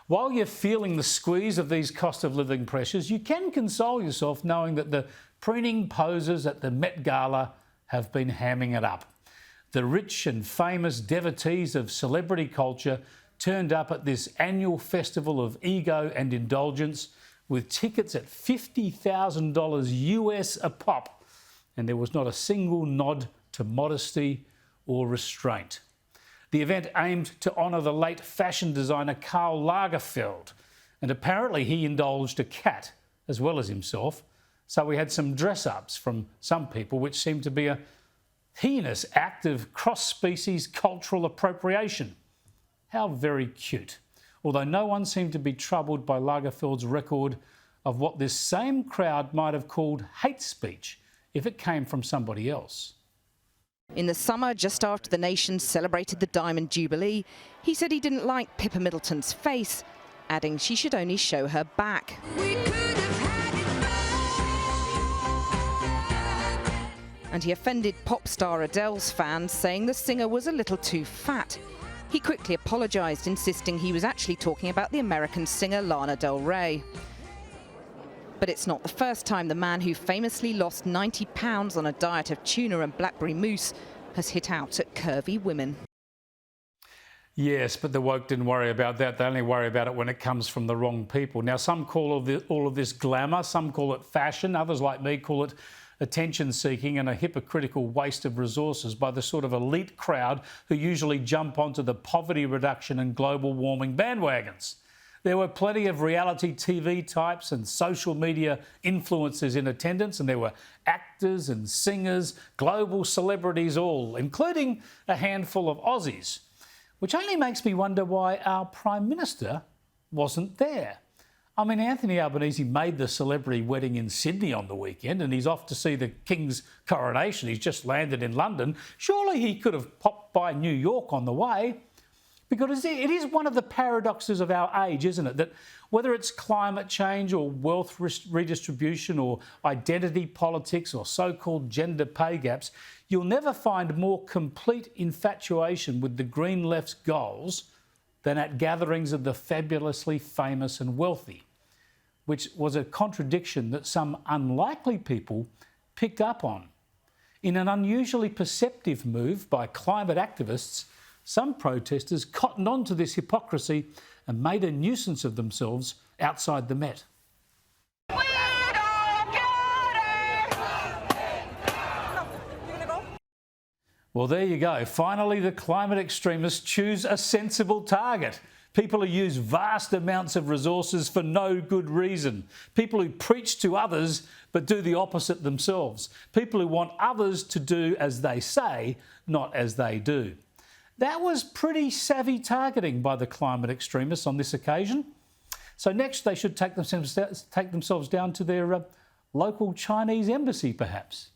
While you're feeling the squeeze of these cost of living pressures, you can console yourself knowing that the preening posers at the Met Gala have been hamming it up. The rich and famous devotees of celebrity culture turned up at this annual festival of ego and indulgence with tickets at $50,000 US a pop, and there was not a single nod to modesty or restraint. The event aimed to honour the late fashion designer Karl Lagerfeld, and apparently he indulged a cat as well as himself, so we had some dress-ups from some people which seemed to be a heinous act of cross-species cultural appropriation. How very cute. Although no one seemed to be troubled by Lagerfeld's record of what this same crowd might have called hate speech if it came from somebody else. In the summer, just after the nation celebrated the Diamond Jubilee, he said he didn't like Pippa Middleton's face, adding she should only show her back. And he offended pop star Adele's fans, saying the singer was a little too fat. He quickly apologised, insisting he was actually talking about the American singer Lana Del Rey. But it's not the first time the man who famously lost 90 pounds on a diet of tuna and blackberry mousse has hit out at curvy women. Yes, but the woke didn't worry about that. They only worry about it when it comes from the wrong people. Now, some call all of this glamour, some call it fashion, others like me call it attention-seeking and a hypocritical waste of resources by the sort of elite crowd who usually jump onto the poverty reduction and global warming bandwagons. There were plenty of reality TV types and social media influencers in attendance, and there were actors and singers, global celebrities all, including a handful of Aussies, which only makes me wonder why our Prime Minister wasn't there. I mean, Anthony Albanese made the celebrity wedding in Sydney on the weekend and he's off to see the King's coronation. He's just landed in London. Surely he could have popped by New York on the way. Because it is one of the paradoxes of our age, isn't it? That whether it's climate change or wealth redistribution or identity politics or so-called gender pay gaps, you'll never find more complete infatuation with the Green Left's goals than at gatherings of the fabulously famous and wealthy, which was a contradiction that some unlikely people picked up on. In an unusually perceptive move by climate activists, some protesters cottoned on to this hypocrisy and made a nuisance of themselves outside the Met. Well, there you go. Finally, the climate extremists choose a sensible target. People who use vast amounts of resources for no good reason. People who preach to others but do the opposite themselves. People who want others to do as they say, not as they do. That was pretty savvy targeting by the climate extremists on this occasion. So next they should take themselves down to their local Chinese embassy, perhaps.